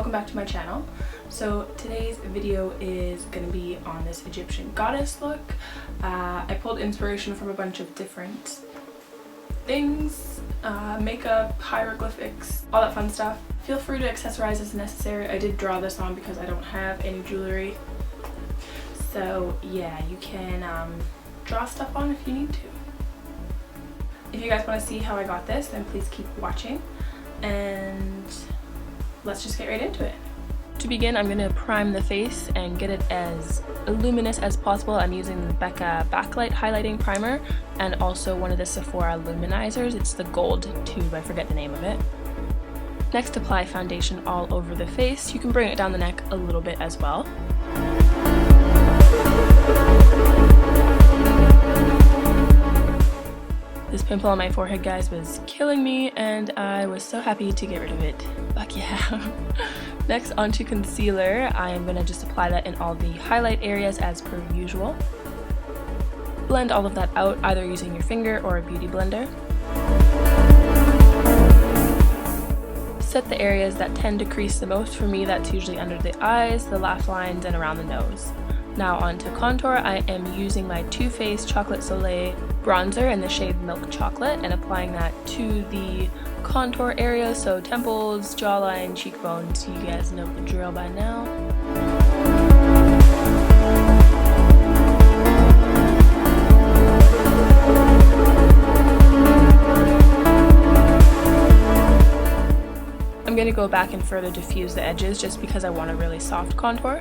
welcome back to my channel. So today's video is going to be on this Egyptian goddess look. I pulled inspiration from a bunch of different things, makeup, hieroglyphics, all that fun stuff. Feel free to accessorize as necessary. I did draw this on because I don't have any jewelry. So yeah, you can draw stuff on if you need to. If you guys want to see how I got this, then please keep watching and let's just get right into it. To begin, I'm going to prime the face and get it as luminous as possible. I'm using the Becca Backlight Highlighting Primer and also one of the Sephora Luminizers. It's the gold tube, I forget the name of it. Next, apply foundation all over the face. You can bring it down the neck a little bit as well. This pimple on my forehead, guys, was killing me and I was so happy to get rid of it. Fuck yeah. Next, onto concealer. I am going to just apply that in all the highlight areas as per usual. Blend all of that out either using your finger or a beauty blender. Set the areas that tend to crease the most. For me, that's usually under the eyes, the laugh lines, and around the nose. Now onto contour. I am using my Too Faced Chocolate Soleil bronzer in the shade Milk Chocolate and applying that to the contour area, so temples, jawline, cheekbones. You guys know the drill by now. I'm going to go back and further diffuse the edges just because I want a really soft contour.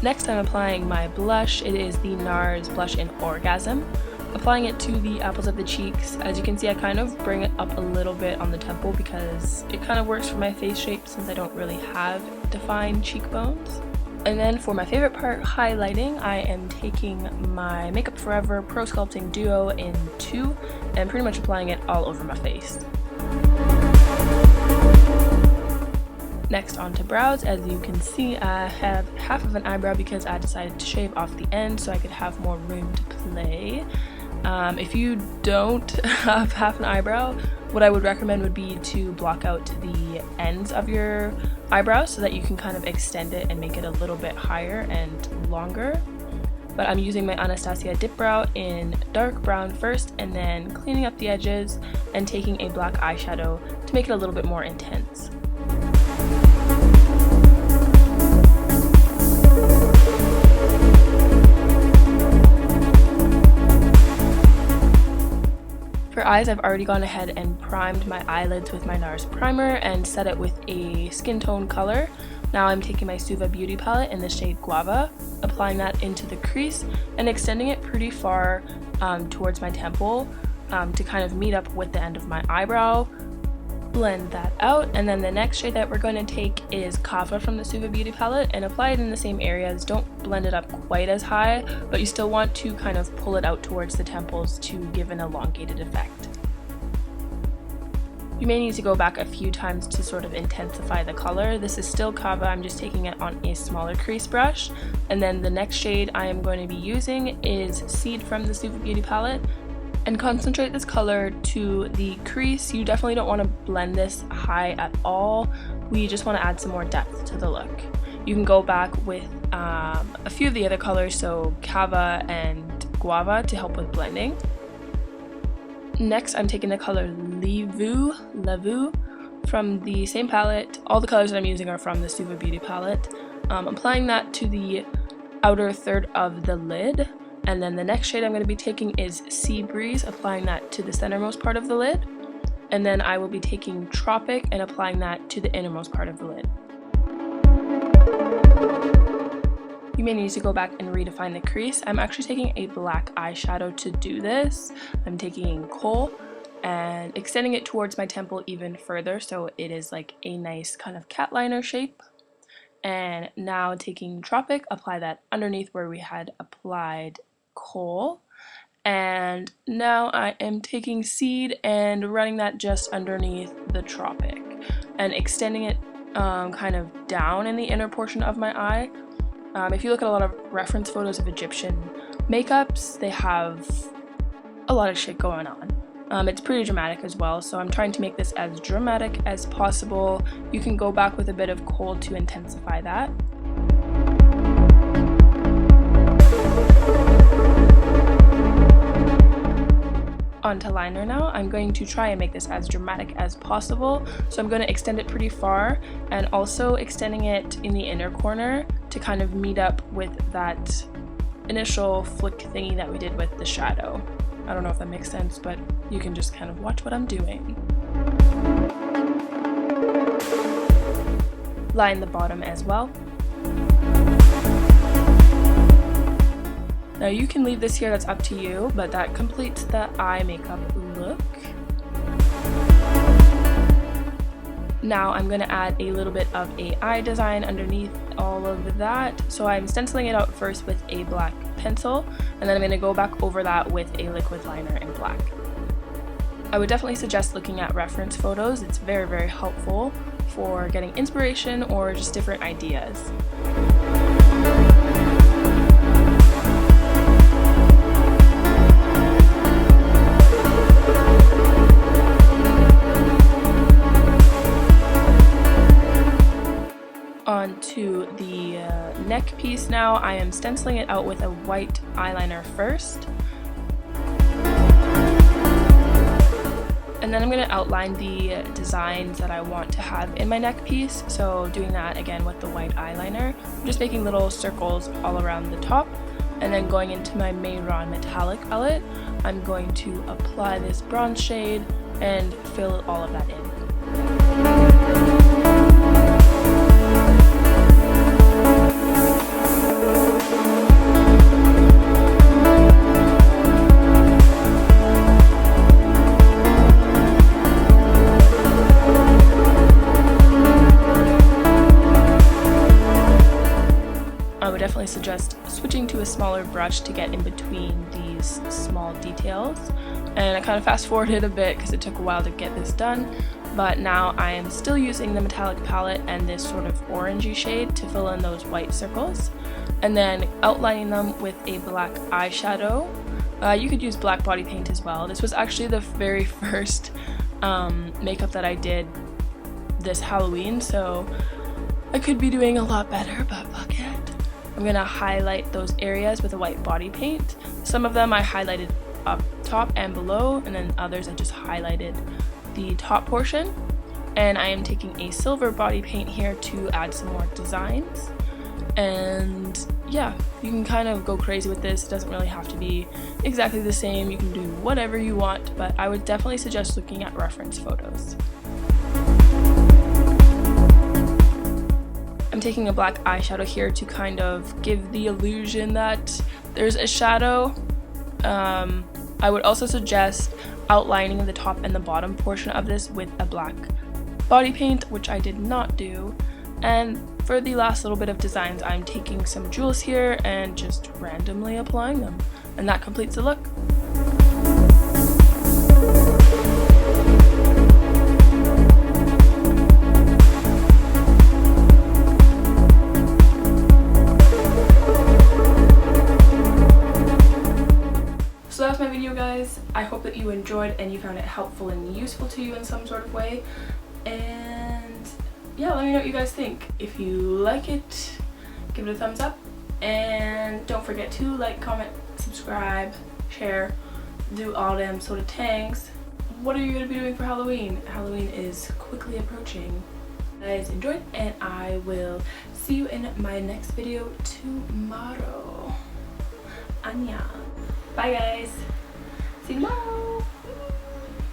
Next, I'm applying my blush. It is the NARS Blush in Orgasm. Applying it to the apples of the cheeks. As you can see, I kind of bring it up a little bit on the temple because it kind of works for my face shape since I don't really have defined cheekbones. And then for my favorite part, highlighting, I am taking my Makeup Forever Pro Sculpting Duo in 2 and pretty much applying it all over my face. Next, onto brows. As you can see, I have half of an eyebrow because I decided to shave off the end so I could have more room to play. If you don't have half an eyebrow, what I would recommend would be to block out the ends of your eyebrows so that you can kind of extend it and make it a little bit higher and longer. But I'm using my Anastasia Dip Brow in dark brown first and then cleaning up the edges and taking a black eyeshadow to make it a little bit more intense. For eyes, I've already gone ahead and primed my eyelids with my NARS primer and set it with a skin tone color. Now I'm taking my Suva Beauty palette in the shade Guava, applying that into the crease and extending it pretty far towards my temple to kind of meet up with the end of my eyebrow. Blend that out, and then the next shade that we're going to take is Kava from the Suva Beauty palette and apply it in the same areas. Don't blend it up quite as high, but you still want to kind of pull it out towards the temples to give an elongated effect. You may need to go back a few times to sort of intensify the color. This is still Kava, I'm just taking it on a smaller crease brush. And then the next shade I am going to be using is Seed from the Suva Beauty palette. And concentrate this color to the crease. You definitely don't want to blend this high at all. We just want to add some more depth to the look. You can go back with a few of the other colors, so Kava and Guava, to help with blending. Next, I'm taking the color Lavu from the same palette. All the colors that I'm using are from the Suva Beauty palette. Applying that to the outer third of the lid. And then the next shade I'm going to be taking is Sea Breeze, applying that to the centermost part of the lid. And then I will be taking Tropic and applying that to the innermost part of the lid. You may need to go back and redefine the crease. I'm actually taking a black eyeshadow to do this. I'm taking Kohl and extending it towards my temple even further so it is like a nice kind of cat liner shape. And now taking Tropic, apply that underneath where we had applied Kohl, and now I am taking Seed and running that just underneath the Tropic and extending it kind of down in the inner portion of my eye. If you look at a lot of reference photos of Egyptian makeups, they have a lot of shit going on. It's pretty dramatic as well, so I'm trying to make this as dramatic as possible. You can go back with a bit of kohl to intensify that. Onto liner now. I'm going to try and make this as dramatic as possible, so I'm going to extend it pretty far and also extending it in the inner corner to kind of meet up with that initial flick thingy that we did with the shadow. I don't know if that makes sense, but you can just kind of watch what I'm doing. Line the bottom as well. Now you can leave this here, that's up to you, but that completes the eye makeup look. Now I'm going to add a little bit of a eye design underneath all of that. So I'm stenciling it out first with a black pencil, and then I'm going to go back over that with a liquid liner in black. I would definitely suggest looking at reference photos. It's very, very helpful for getting inspiration or just different ideas. Onto the neck piece now. I am stenciling it out with a white eyeliner first. And then I'm going to outline the designs that I want to have in my neck piece. So doing that again with the white eyeliner. I'm just making little circles all around the top. And then going into my Mayron metallic palette, I'm going to apply this bronze shade and fill all of that in. Definitely suggest switching to a smaller brush to get in between these small details, and I kind of fast forwarded a bit because it took a while to get this done, but now I am still using the metallic palette and this sort of orangey shade to fill in those white circles, and then outlining them with a black eyeshadow. You could use black body paint as well. This was actually the very first makeup that I did this Halloween, so I could be doing a lot better, but fuck it. I'm going to highlight those areas with a white body paint. Some of them I highlighted up top and below, and then others I just highlighted the top portion. And I am taking a silver body paint here to add some more designs. And yeah, you can kind of go crazy with this. It doesn't really have to be exactly the same. You can do whatever you want, but I would definitely suggest looking at reference photos. I'm taking a black eyeshadow here to kind of give the illusion that there's a shadow. I would also suggest outlining the top and the bottom portion of this with a black body paint, which I did not do. And for the last little bit of designs, I'm taking some jewels here and just randomly applying them. And that completes the look. So that's my video, guys. I hope that you enjoyed and you found it helpful and useful to you in some sort of way. And yeah, let me know what you guys think. If you like it, give it a thumbs up. And don't forget to like, comment, subscribe, share, do all them sort of things. What are you going to be doing for Halloween? Halloween is quickly approaching. Guys, enjoyed, and I will see you in my next video tomorrow. Anya. Bye guys. See you tomorrow.